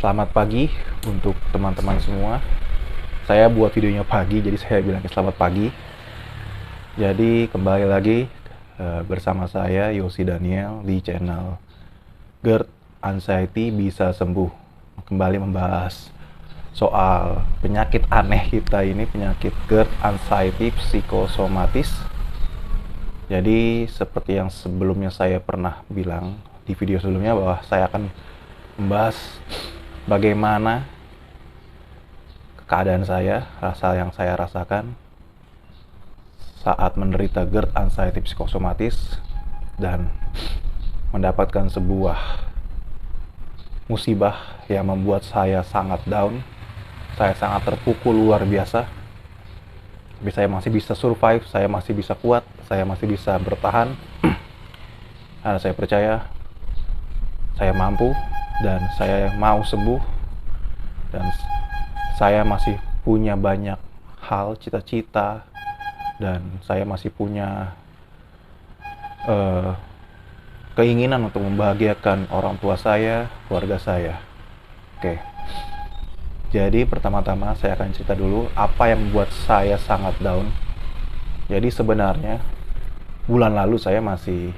Selamat pagi untuk teman-teman semua. Saya buat videonya pagi, jadi saya bilangnya selamat pagi. Jadi kembali lagi bersama saya Yosi Daniel di channel GERD Anxiety Bisa Sembuh. Kembali membahas soal penyakit aneh kita ini, penyakit GERD Anxiety psikosomatis. Jadi seperti yang sebelumnya saya pernah bilang di video sebelumnya bahwa saya akan membahas bagaimana keadaan saya, rasa yang saya rasakan saat menderita GERD Anxiety psikosomatis dan mendapatkan sebuah musibah yang membuat saya sangat down. Saya sangat terpukul luar biasa. Tapi saya masih bisa survive, saya masih bisa kuat, saya masih bisa bertahan. Karena saya percaya saya mampu dan saya mau sembuh, dan saya masih punya banyak hal, cita-cita, dan saya masih punya keinginan untuk membahagiakan orang tua saya, keluarga saya. Oke. Jadi pertama-tama saya akan cerita dulu apa yang membuat saya sangat down. Jadi sebenarnya bulan lalu saya masih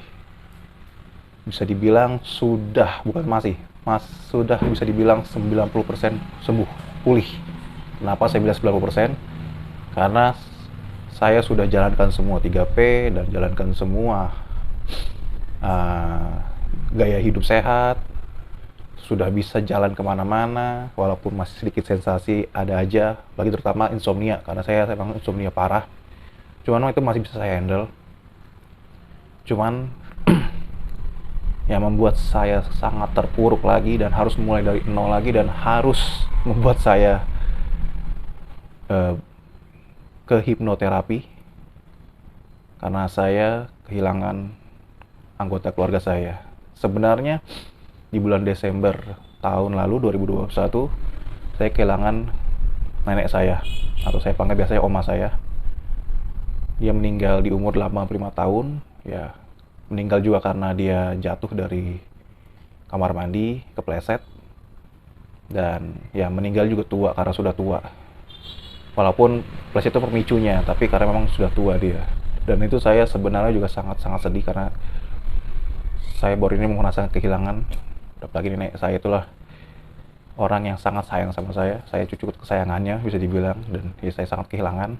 bisa dibilang sudah bisa dibilang 90% sembuh, pulih. Kenapa saya bilang 90%? Karena saya sudah jalankan semua 3P dan jalankan semua gaya hidup sehat, sudah bisa jalan kemana-mana, walaupun masih sedikit sensasi ada aja, bagi terutama insomnia, karena saya memang insomnia parah. Cuman itu masih bisa saya handle. Cuman yang membuat saya sangat terpuruk lagi dan harus mulai dari nol lagi, dan harus membuat saya ke hipnoterapi, karena saya kehilangan anggota keluarga saya. Sebenarnya di bulan Desember tahun lalu 2021 saya kehilangan nenek saya, atau saya panggil biasanya oma saya. Dia meninggal di umur 85 tahun. Ya, meninggal juga karena dia jatuh dari kamar mandi, kepleset. Dan ya meninggal juga tua karena sudah tua. Walaupun pleset itu pemicunya, tapi karena memang sudah tua dia. Dan itu saya sebenarnya juga sangat-sangat sedih, karena saya baru ini merasakan kehilangan. Apalagi nenek saya itulah orang yang sangat sayang sama saya cucu kesayangannya bisa dibilang, dan ya saya sangat kehilangan.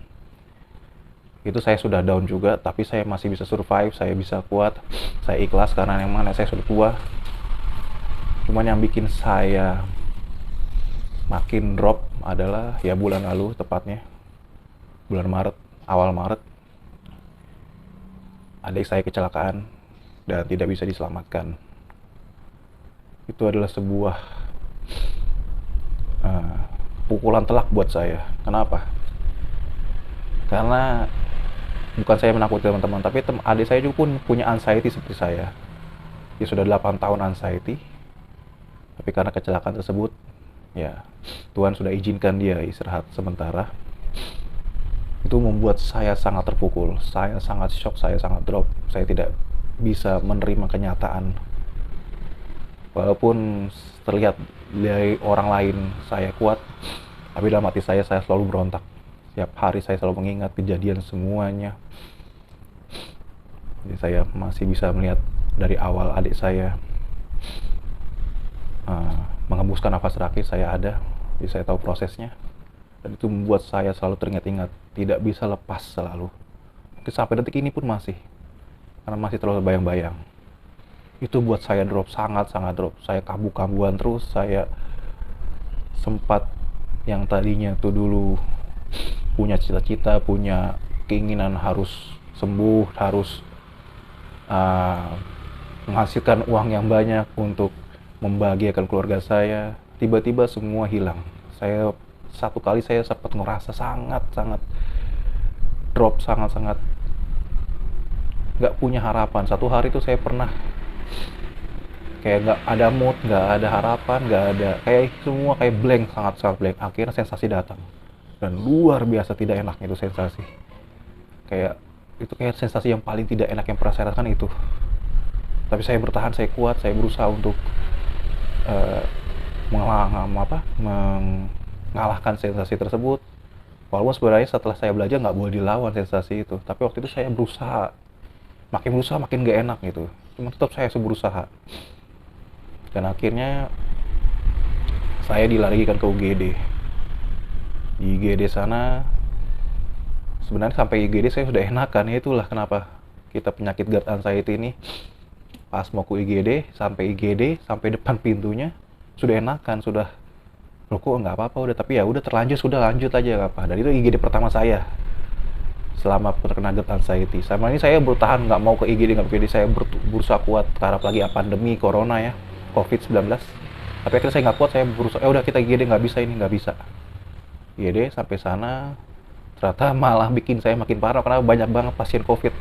Itu saya sudah down juga, tapi saya masih bisa survive, saya bisa kuat, saya ikhlas karena memang nenek saya sudah tua. Cuman yang bikin saya makin drop adalah ya bulan lalu, tepatnya bulan Maret, awal Maret, adik saya kecelakaan dan tidak bisa diselamatkan. Itu adalah sebuah pukulan telak buat saya. Kenapa? Karena bukan saya menakuti teman-teman, tapi adik saya juga pun punya anxiety seperti saya. Dia sudah 8 tahun anxiety, tapi karena kecelakaan tersebut, ya Tuhan sudah izinkan dia istirahat sementara. Itu membuat saya sangat terpukul, saya sangat shock, saya sangat drop. Saya tidak bisa menerima kenyataan. Walaupun terlihat dari orang lain saya kuat, tapi dalam hati saya selalu berontak. Setiap hari saya selalu mengingat kejadian semuanya. Jadi saya masih bisa melihat dari awal adik saya mengembuskan nafas terakhir, saya ada. Jadi saya tahu prosesnya. Dan itu membuat saya selalu teringat-ingat, tidak bisa lepas selalu. Mungkin sampai detik ini pun masih. Karena masih terlalu bayang-bayang. Itu buat saya drop, sangat-sangat drop. Saya kambuh-kambuhan terus. Saya sempat yang tadinya tuh dulu punya cita-cita, punya keinginan harus sembuh, harus menghasilkan uang yang banyak untuk membahagiakan keluarga saya, tiba-tiba semua hilang. Satu kali saya sempat ngerasa sangat-sangat drop, sangat-sangat gak punya harapan. Satu hari itu saya pernah kayak gak ada mood, gak ada harapan, gak ada, kayak semua kayak blank, sangat-sangat blank. Akhirnya sensasi datang, dan luar biasa tidak enaknya itu sensasi. Itu kayak sensasi yang paling tidak enak yang pernah saya rasakan itu. Tapi saya bertahan, saya kuat, saya berusaha untuk mengalahkan sensasi tersebut. Walaupun sebenarnya setelah saya belajar nggak boleh dilawan sensasi itu, tapi waktu itu saya berusaha makin gak enak gitu, cuma tetap saya berusaha. Dan akhirnya saya dilarikan ke UGD. Di IGD sana sebenarnya sampai IGD saya sudah enakan, ya itulah kenapa kita penyakit GERD anxiety ini pas mau ke IGD, sampai depan pintunya sudah enakan, sudah loh kok nggak apa-apa udah, tapi ya udah terlanjur, sudah lanjut aja nggak apa. Dan itu IGD pertama saya selama terkena GERD anxiety. Sama ini saya bertahan nggak mau ke IGD, saya berusaha kuat, harap lagi pandemi corona ya, COVID-19. Tapi akhirnya saya nggak kuat, saya berusaha, udah kita IGD, nggak bisa. IGD sampai sana, ternyata malah bikin saya makin parah karena banyak banget pasien COVID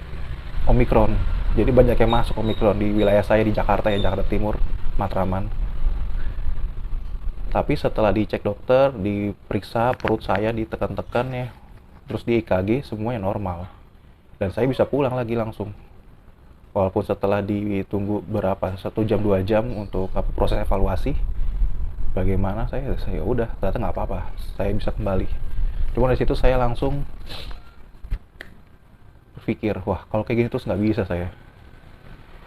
Omikron. Jadi banyak yang masuk Omikron di wilayah saya di Jakarta ya, Jakarta Timur, Matraman. Tapi setelah dicek dokter, diperiksa perut saya, ditekan-tekan ya, terus di EKG semuanya normal. Dan saya bisa pulang lagi langsung. Walaupun setelah ditunggu berapa, 1 jam 2 jam untuk proses evaluasi, bagaimana saya udah ternyata nggak apa-apa, saya bisa kembali. Cuma dari situ saya langsung berpikir, wah kalau kayak gini terus nggak bisa, saya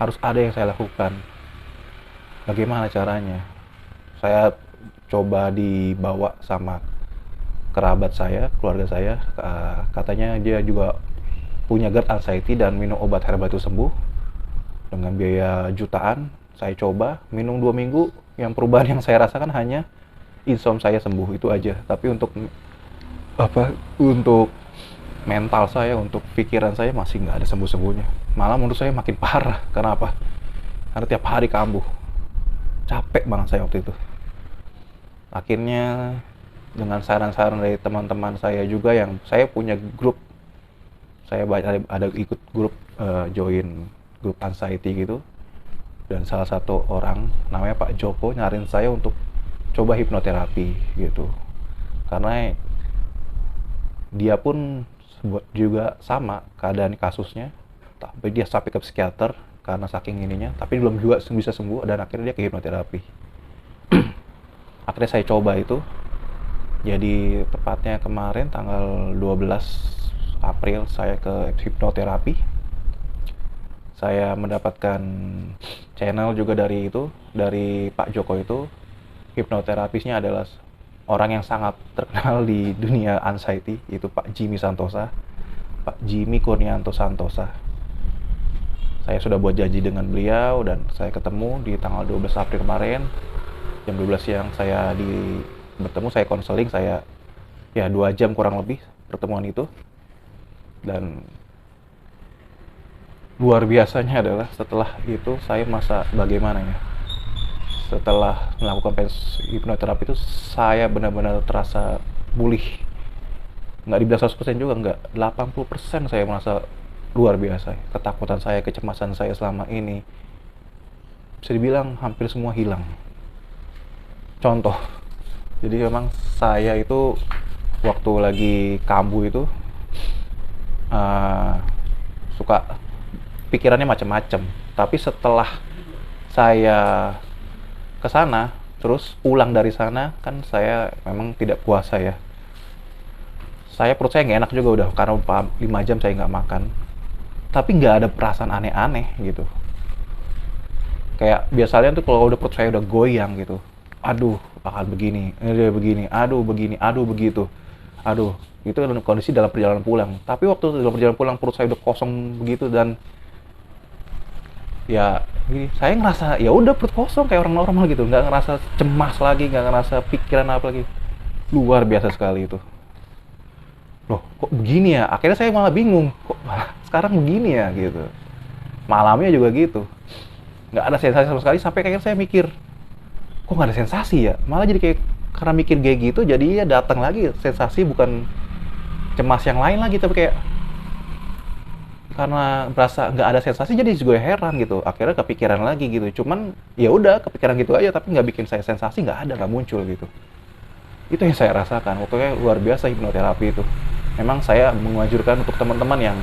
harus ada yang saya lakukan. Bagaimana caranya? Saya coba dibawa sama kerabat saya, keluarga saya, katanya dia juga punya GERD anxiety dan minum obat herbal itu sembuh dengan biaya jutaan. Saya coba minum 2 minggu, yang perubahan yang saya rasakan hanya insomnia saya sembuh, itu aja. Tapi untuk mental saya, untuk pikiran saya masih nggak ada sembuh-sembuhnya. Malah menurut saya makin parah. Kenapa? Karena tiap hari kambuh. Capek banget saya waktu itu. Akhirnya dengan saran-saran dari teman-teman saya juga, yang saya punya grup, saya ada ikut grup, join grup anxiety gitu. Dan salah satu orang namanya Pak Joko nyarin saya untuk coba hipnoterapi gitu. Karena dia pun juga sama keadaan kasusnya, tapi dia sampai ke psikiater karena saking ininya, tapi belum juga bisa sembuh, dan akhirnya dia ke hipnoterapi. Akhirnya saya coba itu. Jadi tepatnya kemarin tanggal 12 April saya ke hipnoterapi. Saya mendapatkan channel juga dari Pak Joko itu. Hipnoterapisnya adalah orang yang sangat terkenal di dunia anxiety, itu Pak Jimmy Santosa, Pak Jimmy Kurnianto Santosa. Saya sudah buat janji dengan beliau dan saya ketemu di tanggal 12 April kemarin. Jam 12 siang saya bertemu, saya konseling, saya ya 2 jam kurang lebih pertemuan itu. Dan luar biasanya adalah setelah itu saya merasa bagaimana ya, setelah melakukan hipnoterapi itu saya benar-benar terasa pulih. Nggak dibilang 100% juga, nggak, 80% saya merasa luar biasa. Ketakutan saya, kecemasan saya selama ini bisa dibilang hampir semua hilang. Contoh, jadi memang saya itu waktu lagi kambuh itu suka pikirannya macam-macam. Tapi setelah saya ke sana, terus pulang dari sana, kan saya memang tidak puasa ya. Perut saya nggak enak juga udah, karena 5 jam saya nggak makan. Tapi nggak ada perasaan aneh-aneh gitu. Kayak biasanya tuh kalau udah perut saya udah goyang gitu, aduh bakal begini, aduh begini, aduh begitu, aduh, itu kondisi dalam perjalanan pulang. Tapi waktu dalam perjalanan pulang perut saya udah kosong begitu, dan ya gini, saya ngerasa ya udah perut kosong kayak orang normal gitu, nggak ngerasa cemas lagi, nggak ngerasa pikiran apa lagi. Luar biasa sekali itu. Loh kok begini ya, akhirnya saya malah bingung, kok sekarang begini ya gitu. Malamnya juga gitu, nggak ada sensasi sama sekali, sampai akhirnya saya mikir, kok nggak ada sensasi ya, malah jadi kayak karena mikir kayak gitu jadi ya datang lagi sensasi, bukan cemas yang lain lagi, tapi kayak karena berasa nggak ada sensasi jadi gue heran gitu. Akhirnya kepikiran lagi gitu, cuman ya udah kepikiran gitu aja, tapi nggak bikin saya sensasi, nggak muncul gitu. Itu yang saya rasakan waktu luar biasa hipnoterapi itu. Memang saya menganjurkan untuk teman-teman yang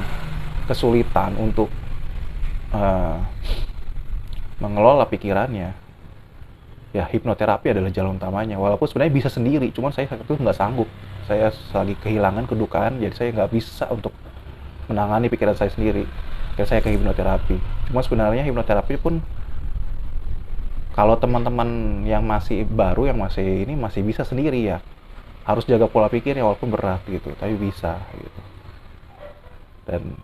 kesulitan untuk mengelola pikirannya, ya hipnoterapi adalah jalan utamanya. Walaupun sebenarnya bisa sendiri, cuman saya saat itu nggak sanggup. Saya lagi kehilangan kedukaan, jadi saya nggak bisa untuk menangani pikiran saya sendiri. Kayak saya ke hipnoterapi. Cuma sebenarnya hipnoterapi pun kalau teman-teman yang masih baru, yang masih ini masih bisa sendiri ya. Harus jaga pola pikir ya walaupun berat gitu, tapi bisa gitu. Dan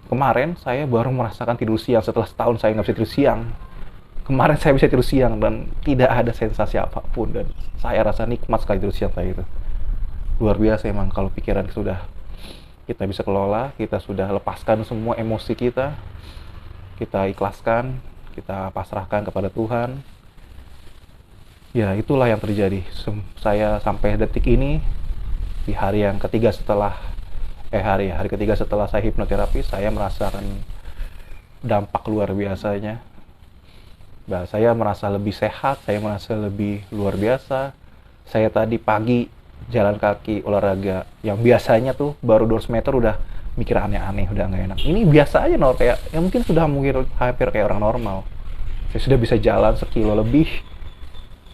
kemarin saya baru merasakan tidur siang setelah setahun saya nggak bisa tidur siang. Kemarin saya bisa tidur siang dan tidak ada sensasi apapun, dan saya rasa nikmat sekali tidur siang saya itu. Luar biasa emang kalau pikiran sudah kita bisa kelola, kita sudah lepaskan semua emosi kita ikhlaskan, kita pasrahkan kepada Tuhan. Ya itulah yang terjadi. Saya sampai detik ini, di hari yang ketiga setelah hari ketiga setelah saya hipnoterapi, saya merasakan dampak luar biasanya. Nah, saya merasa lebih sehat, saya merasa lebih luar biasa. Saya tadi pagi jalan kaki olahraga yang biasanya tuh baru 200 meter udah mikir aneh-aneh, udah nggak enak. Ini biasa aja, kayak ya mungkin sudah mungkin hampir kayak orang normal. Saya sudah bisa jalan sekilo lebih.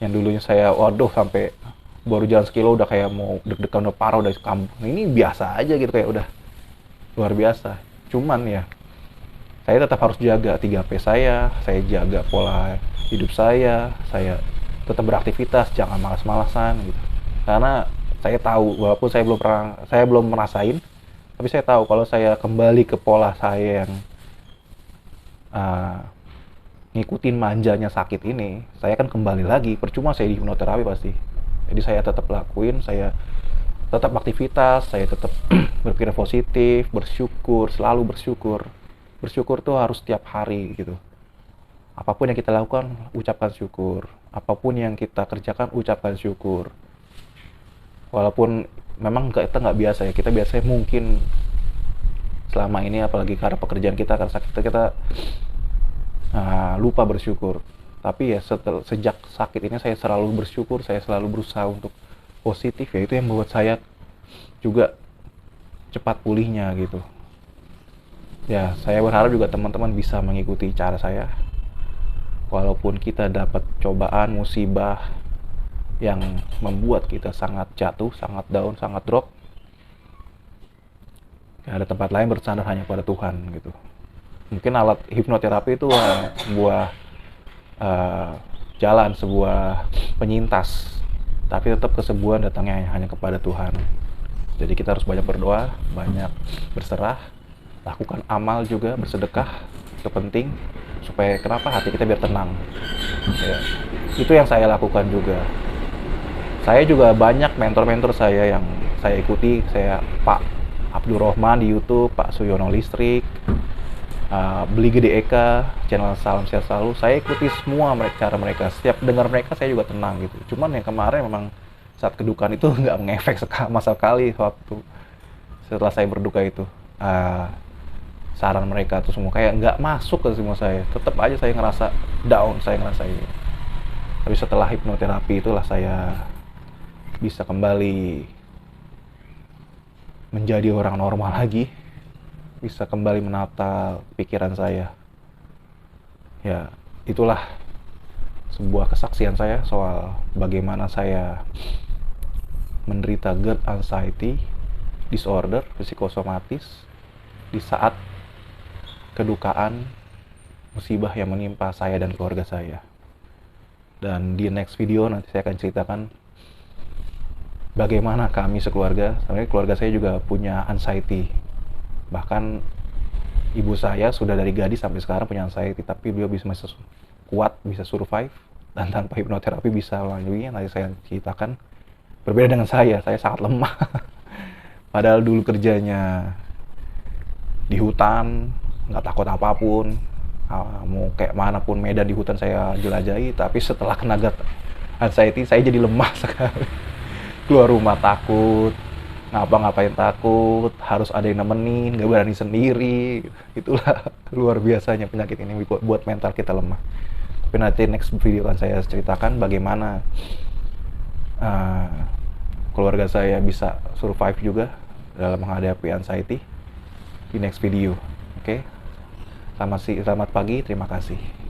Yang dulunya saya waduh sampai baru jalan sekilo udah kayak mau deg-degan, udah parah, udah kambuh. Ini biasa aja gitu, kayak udah luar biasa. Cuman ya saya tetap harus jaga 3P saya jaga pola hidup saya tetap beraktivitas, jangan malas-malasan gitu. Karena saya tahu, walaupun saya belum merasain, tapi saya tahu kalau saya kembali ke pola saya yang ngikutin manjanya sakit ini, saya kan kembali lagi, percuma saya di hipnoterapi pasti. Jadi saya tetap lakuin, saya tetap aktivitas, saya tetap berpikir positif, bersyukur, selalu bersyukur. Bersyukur tuh harus setiap hari gitu. Apapun yang kita lakukan, ucapkan syukur. Apapun yang kita kerjakan, ucapkan syukur. Walaupun memang kita nggak biasa ya, kita biasanya mungkin selama ini, apalagi karena pekerjaan kita, karena sakit kita lupa bersyukur. Tapi ya sejak sakit ini saya selalu bersyukur, saya selalu berusaha untuk positif, ya itu yang membuat saya juga cepat pulihnya gitu. Ya saya berharap juga teman-teman bisa mengikuti cara saya. Walaupun kita dapat cobaan, musibah yang membuat kita sangat jatuh, sangat down, sangat drop, gak ada tempat lain bersandar hanya pada Tuhan gitu. Mungkin alat hipnoterapi itu sebuah jalan, sebuah penyintas, tapi tetap kesembuhan datangnya hanya kepada Tuhan. Jadi kita harus banyak berdoa, banyak berserah, lakukan amal juga, bersedekah, itu penting supaya kenapa hati kita biar tenang ya. Itu yang saya lakukan juga. Saya juga banyak mentor-mentor saya yang saya ikuti, saya Pak Abdurrahman di YouTube, Pak Suyono Listrik, Beli Gede Eka, channel Salam Sehat Selalu, saya ikuti semua cara mereka. Setiap dengar mereka saya juga tenang gitu. Cuman yang kemarin memang saat kedukaan itu nggak mengefek sama sekali waktu setelah saya berduka itu. Saran mereka tuh semua kayak nggak masuk ke semua saya. Tetap aja saya ngerasa down, saya ngerasa ini. Tapi setelah hipnoterapi itulah saya bisa kembali menjadi orang normal lagi, bisa kembali menata pikiran saya. Ya, itulah sebuah kesaksian saya soal bagaimana saya menderita GERD anxiety disorder psikosomatis di saat kedukaan musibah yang menimpa saya dan keluarga saya. Dan di next video nanti saya akan ceritakan bagaimana kami sekeluarga, sebenarnya keluarga saya juga punya anxiety. Bahkan ibu saya sudah dari gadis sampai sekarang punya anxiety, tapi beliau bisa masih kuat, bisa survive, dan tanpa hipnoterapi bisa melaluinya. Nanti saya ceritakan. Berbeda dengan saya sangat lemah. Padahal dulu kerjanya di hutan, nggak takut apapun, mau kayak manapun medan di hutan saya jelajahi. Tapi setelah kena GERD anxiety saya jadi lemah sekali. Keluar rumah takut, ngapa-ngapain takut, harus ada yang nemenin, nggak berani sendiri. Itulah luar biasanya penyakit ini buat mental kita lemah. Tapi nanti next video akan saya ceritakan bagaimana keluarga saya bisa survive juga dalam menghadapi anxiety di next video. Oke, selamat pagi, terima kasih.